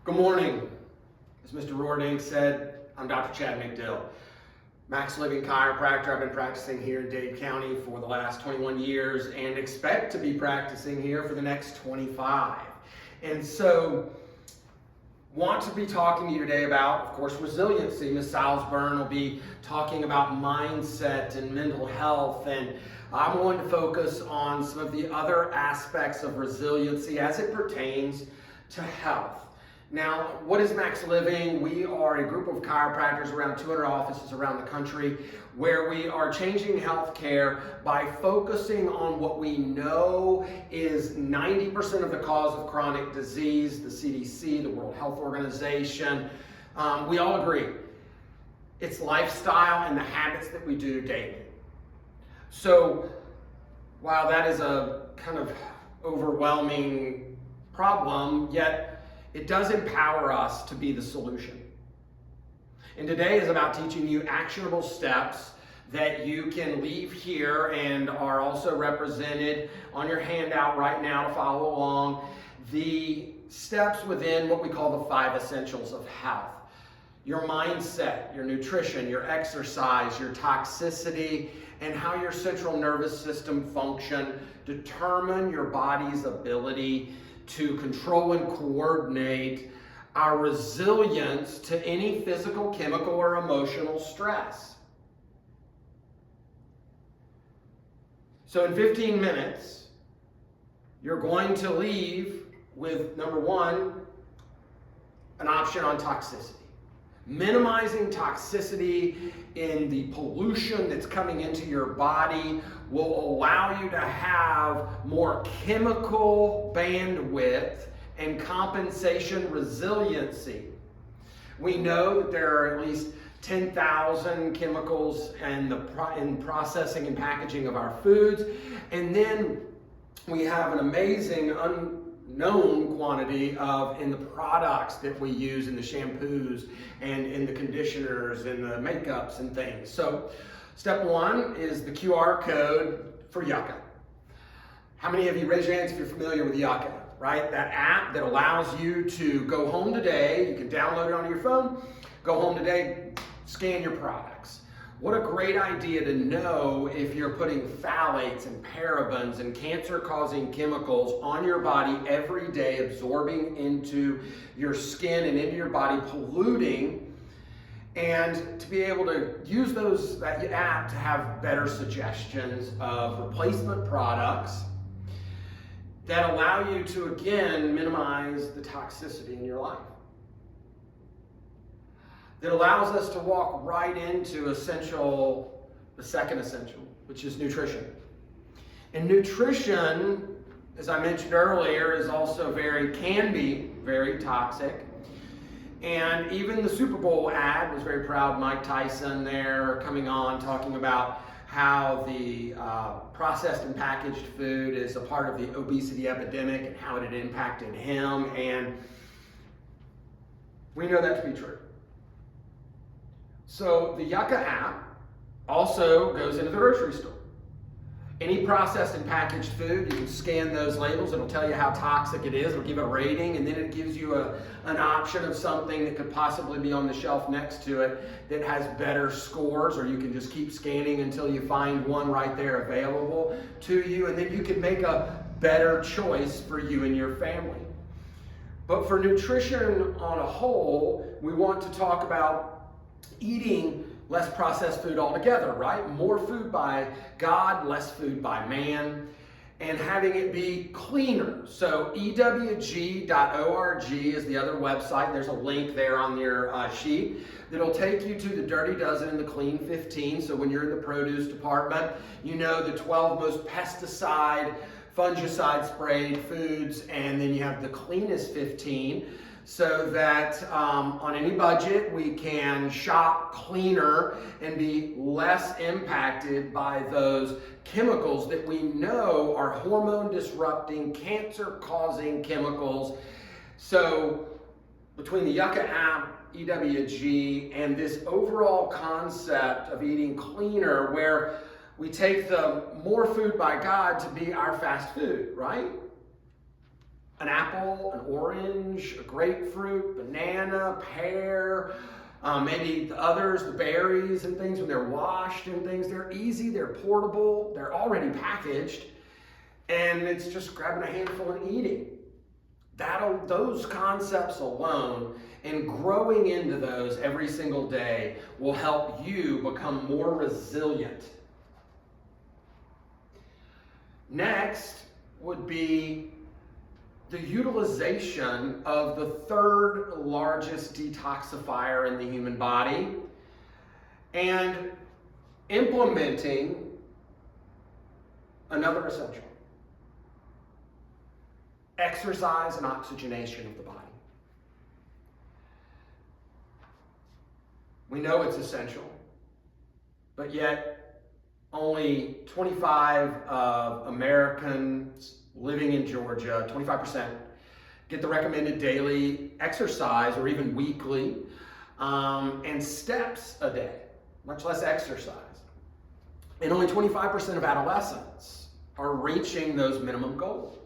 Good morning. As Mr. Roerdink said, I'm Dr. Chad McDill, Max Living chiropractor. I've been practicing here in Dade County for the last 21 years and expect to be practicing here for the next 25. And so, want to be talking to you today about, of course, resiliency. Ms. Salzburn will be talking about mindset and mental health, and I'm going to focus on some of the other aspects of resiliency as it pertains to health. Now, what is Max Living? We are a group of chiropractors, around 200 offices around the country, where we are changing healthcare by focusing on what we know is 90% of the cause of chronic disease. The CDC, the World Health Organization, we all agree. It's lifestyle and the habits that we do daily. So, while that is a kind of overwhelming problem, yet it does empower us to be the solution. And today is about teaching you actionable steps that you can leave here and are also represented on your handout right now to follow along. The steps within what we call the 5 essentials of health. Your mindset, your nutrition, your exercise, your toxicity, and how your central nervous system function determine your body's ability to control and coordinate our resilience to any physical, chemical, or emotional stress. So in 15 minutes, you're going to leave with, number one, an option on toxicity. Minimizing toxicity in the pollution that's coming into your body will allow you to have more chemical bandwidth and compensation resiliency. We know that there are at least 10,000 chemicals in processing and packaging of our foods, and then we have an amazing unknown quantity in the products that we use, in the shampoos and in the conditioners and the makeups and things. So step one is the QR code for Yucca. How many of you, raise your hands if you're familiar with Yucca, right? That app that allows you to go home today, you can download it onto your phone, go home today, scan your products. What a great idea to know if you're putting phthalates and parabens and cancer-causing chemicals on your body every day, absorbing into your skin and into your body, polluting, and to be able to use that app to have better suggestions of replacement products that allow you to, again, minimize the toxicity in your life. That allows us to walk right into the second essential, which is nutrition. And nutrition, as I mentioned earlier, is also can be very toxic. And even the Super Bowl ad was very proud. Mike Tyson there coming on, talking about how the processed and packaged food is a part of the obesity epidemic and how it had impacted him. And we know that to be true. So the Yucca app also goes into the grocery store. Any processed and packaged food, you can scan those labels. It'll tell you how toxic it is. It'll give a rating, and then it gives you an option of something that could possibly be on the shelf next to it that has better scores, or you can just keep scanning until you find one right there available to you, and then you can make a better choice for you and your family. But for nutrition on a whole, we want to talk about eating less processed food altogether, right? More food by God, less food by man, and having it be cleaner. So ewg.org is the other website. There's a link there on your sheet that'll take you to the Dirty Dozen and the Clean 15. So when you're in the produce department, you know the 12 most pesticide, fungicide sprayed foods, and then you have the cleanest 15. So that on any budget, we can shop cleaner and be less impacted by those chemicals that we know are hormone disrupting, cancer causing chemicals. So between the Yucca app, EWG, and this overall concept of eating cleaner, where we take the more food by God to be our fast food, right? an apple, an orange, a grapefruit, banana, pear, maybe the others, the berries and things, when they're washed and things, they're easy, they're portable, they're already packaged, and it's just grabbing a handful and eating. Those concepts alone and growing into those every single day will help you become more resilient. Next would be the utilization of the third largest detoxifier in the human body and implementing another essential: exercise and oxygenation of the body. We know it's essential, but yet only 25 of Americans living in Georgia, 25%, get the recommended daily exercise or even weekly and steps a day, much less exercise. And only 25% of adolescents are reaching those minimum goals.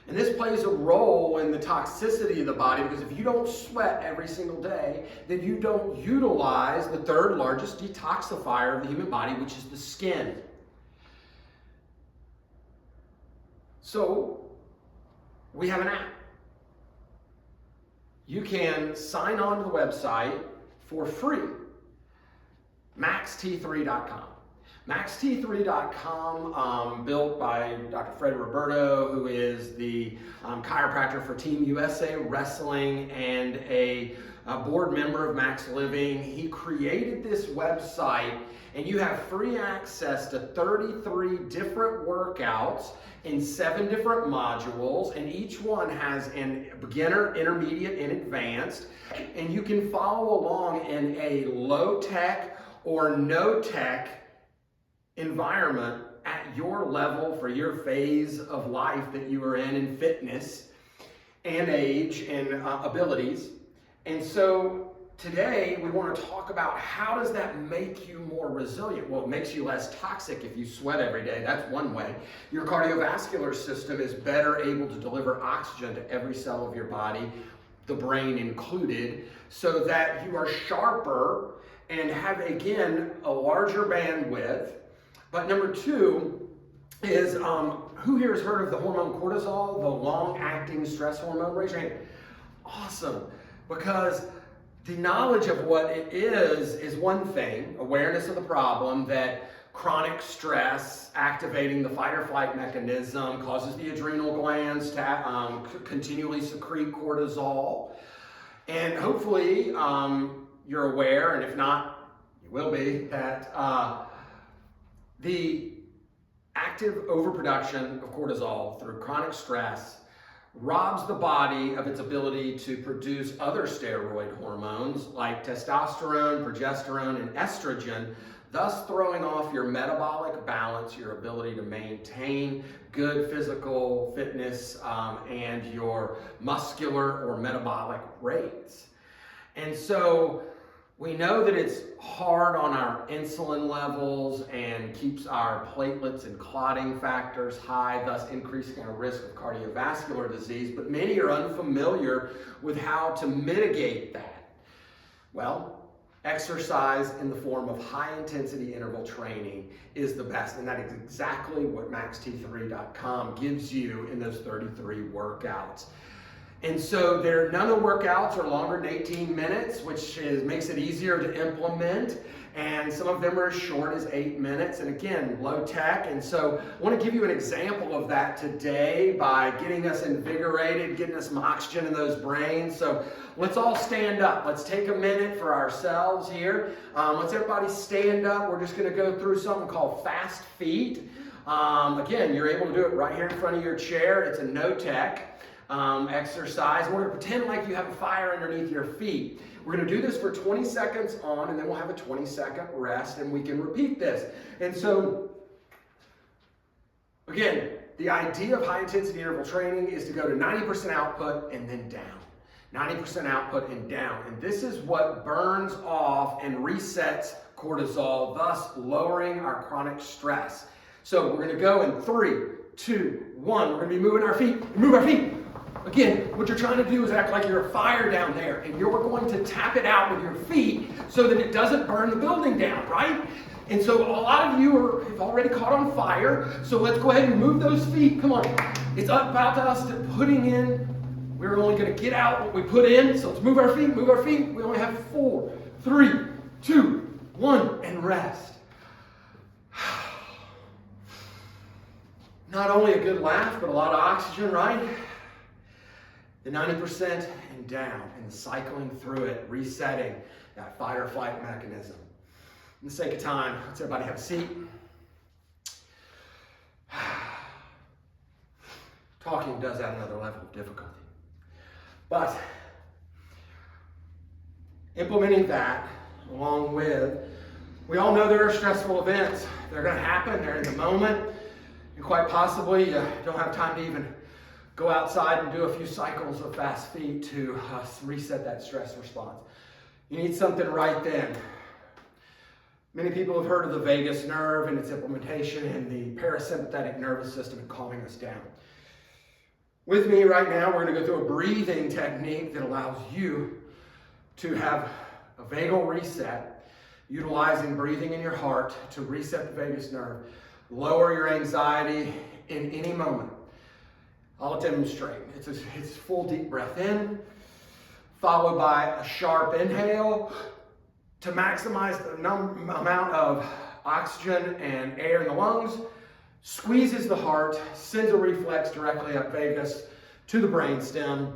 And this plays a role in the toxicity of the body, because if you don't sweat every single day, then you don't utilize the third largest detoxifier of the human body, which is the skin. So we have an app. You can sign on to the website for free, maxt3.com. Maxt3.com, built by Dr. Fred Roberto, who is the chiropractor for Team USA Wrestling and a board member of Max Living. He created this website, and you have free access to 33 different workouts in 7 different modules, and each one has a beginner, intermediate, and advanced, and you can follow along in a low-tech or no-tech environment at your level for your phase of life that you are in fitness and age and abilities. And so today we want to talk about how does that make you more resilient? Well, it makes you less toxic if you sweat every day. That's one way. Your cardiovascular system is better able to deliver oxygen to every cell of your body, the brain included, so that you are sharper and have, again, a larger bandwidth. But number 2 is, who here has heard of the hormone cortisol, the long-acting stress hormone? Raise your hand. Awesome. Because the knowledge of what it is one thing, awareness of the problem, that chronic stress activating the fight or flight mechanism causes the adrenal glands to continually secrete cortisol. And hopefully you're aware, and if not, you will be, that the active overproduction of cortisol through chronic stress robs the body of its ability to produce other steroid hormones like testosterone, progesterone, and estrogen, thus throwing off your metabolic balance, your ability to maintain good physical fitness and your muscular or metabolic rates. And so we know that it's hard on our insulin levels and keeps our platelets and clotting factors high, thus increasing our risk of cardiovascular disease, but many are unfamiliar with how to mitigate that. Well, exercise in the form of high-intensity interval training is the best, and that is exactly what maxt3.com gives you in those 33 workouts. And so none of the workouts are longer than 18 minutes, which makes it easier to implement. And some of them are as short as 8 minutes. And again, low tech. And so I want to give you an example of that today by getting us invigorated, getting us some oxygen in those brains. So let's all stand up. Let's take a minute for ourselves here. Let's everybody stand up. We're just going to go through something called fast feet. Again, you're able to do it right here in front of your chair. It's a no tech exercise. We're going to pretend like you have a fire underneath your feet. We're going to do this for 20 seconds on, and then we'll have a 20-second rest, and we can repeat this. And so, again, the idea of high-intensity interval training is to go to 90% output and then down. 90% output and down. And this is what burns off and resets cortisol, thus lowering our chronic stress. So we're going to go in 3, 2, 1. We're going to be moving our feet. Move our feet. Again, what you're trying to do is act like you're a fire down there, and you're going to tap it out with your feet so that it doesn't burn the building down, right? And so a lot of you have already caught on fire, so let's go ahead and move those feet. Come on. It's about to us to putting in. We're only going to get out what we put in, so let's move our feet, move our feet. We only have 4, 3, 2, 1, and rest. Not only a good laugh, but a lot of oxygen, right? The 90% and down, and cycling through it, resetting that fight or flight mechanism. In the sake of time, let's everybody have a seat. Talking does add another level of difficulty. But implementing that, along with, we all know there are stressful events. They're going to happen. They're in the moment. And quite possibly, you don't have time to even go outside and do a few cycles of fast feet to reset that stress response. You need something right then. Many people have heard of the vagus nerve and its implementation in the parasympathetic nervous system and calming us down. With me right now, we're going to go through a breathing technique that allows you to have a vagal reset, utilizing breathing in your heart to reset the vagus nerve, lower your anxiety in any moment. I'll demonstrate. It's full deep breath in, followed by a sharp inhale to maximize the amount of oxygen and air in the lungs, squeezes the heart, sends a reflex directly up vagus to the brainstem,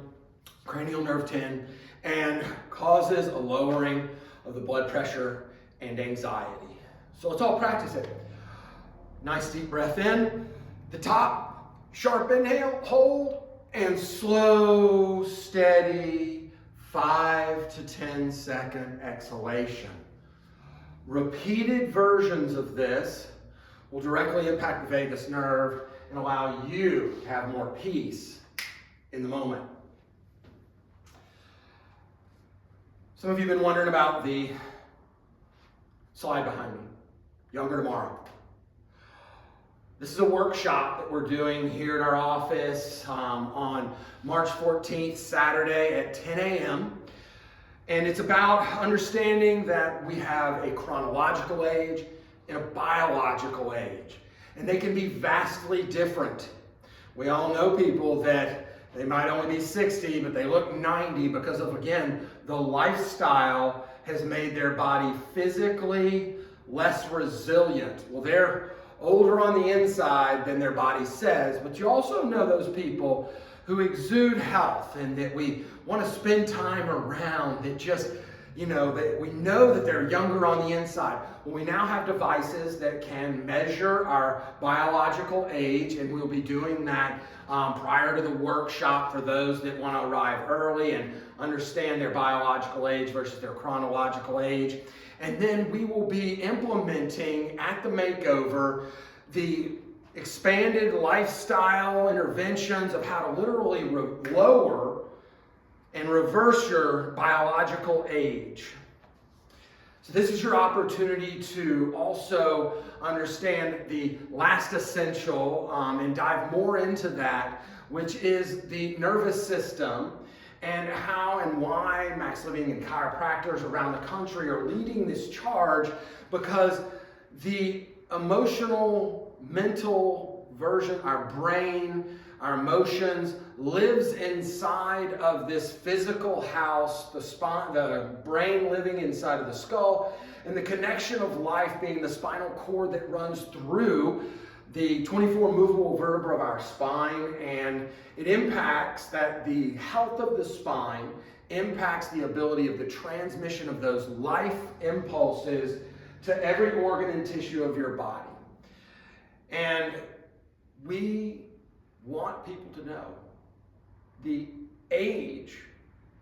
cranial nerve 10, and causes a lowering of the blood pressure and anxiety. So let's all practice it. Nice deep breath in, the top, sharp inhale, hold, and slow, steady, 5 to 10 second exhalation. Repeated versions of this will directly impact the vagus nerve and allow you to have more peace in the moment. Some of you have been wondering about the slide behind me, Younger Tomorrow. This is a workshop that we're doing here at our office on March 14th, Saturday at 10 a.m. And it's about understanding that we have a chronological age and a biological age. And they can be vastly different. We all know people that they might only be 60, but they look 90 because of, again, the lifestyle has made their body physically less resilient. Well, they're older on the inside than their body says, but you also know those people who exude health and that we want to spend time around, that just, that we know that they're younger on the inside. Well, we now have devices that can measure our biological age, and we'll be doing that prior to the workshop for those that want to arrive early and understand their biological age versus their chronological age. And then we will be implementing at the makeover the expanded lifestyle interventions of how to literally lower and reverse your biological age. So this is your opportunity to also understand the last essential and dive more into that, which is the nervous system, and how and why Max Living and chiropractors around the country are leading this charge, because the emotional, mental version, our brain, our emotions, lives inside of this physical house, the brain living inside of the skull, and the connection of life being the spinal cord that runs through the 24 movable vertebrae of our spine, and it impacts that the health of the spine impacts the ability of the transmission of those life impulses to every organ and tissue of your body. And we want people to know the age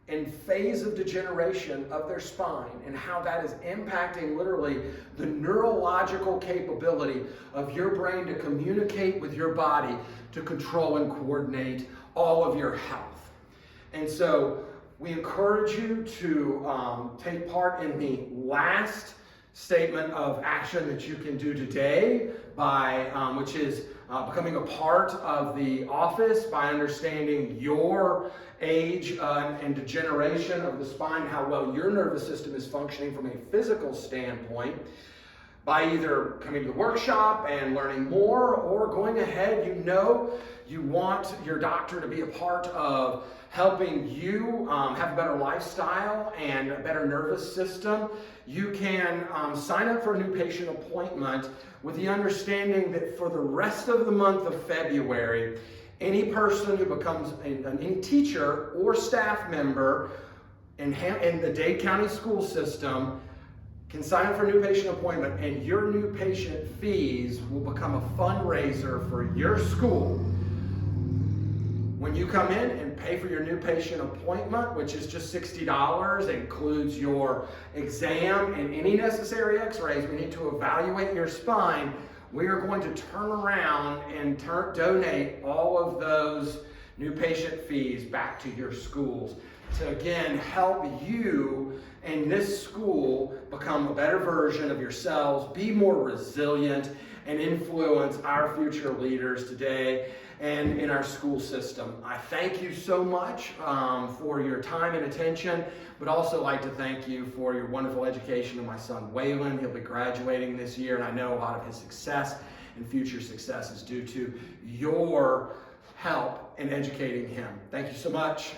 and phase of degeneration of their spine and how that is impacting literally the neurological capability of your brain to communicate with your body to control and coordinate all of your health. And so we encourage you to take part in the last statement of action that you can do today by which is becoming a part of the office by understanding your age and degeneration of the spine, how well your nervous system is functioning from a physical standpoint, by either coming to the workshop and learning more, or going ahead, you want your doctor to be a part of helping you have a better lifestyle and a better nervous system. You can sign up for a new patient appointment with the understanding that for the rest of the month of February, any person who becomes any teacher or staff member in the Dade County school system can sign up for a new patient appointment, and your new patient fees will become a fundraiser for your school. When you come in and pay for your new patient appointment, which is just $60, includes your exam and any necessary x-rays we need to evaluate your spine, we are going to turn around and donate all of those new patient fees back to your schools to again help you and this school become a better version of yourselves, be more resilient, and influence our future leaders today and in our school system. I thank you so much for your time and attention, but also like to thank you for your wonderful education of my son Waylon. He'll be graduating this year, and I know a lot of his success and future success is due to your help in educating him. Thank you so much.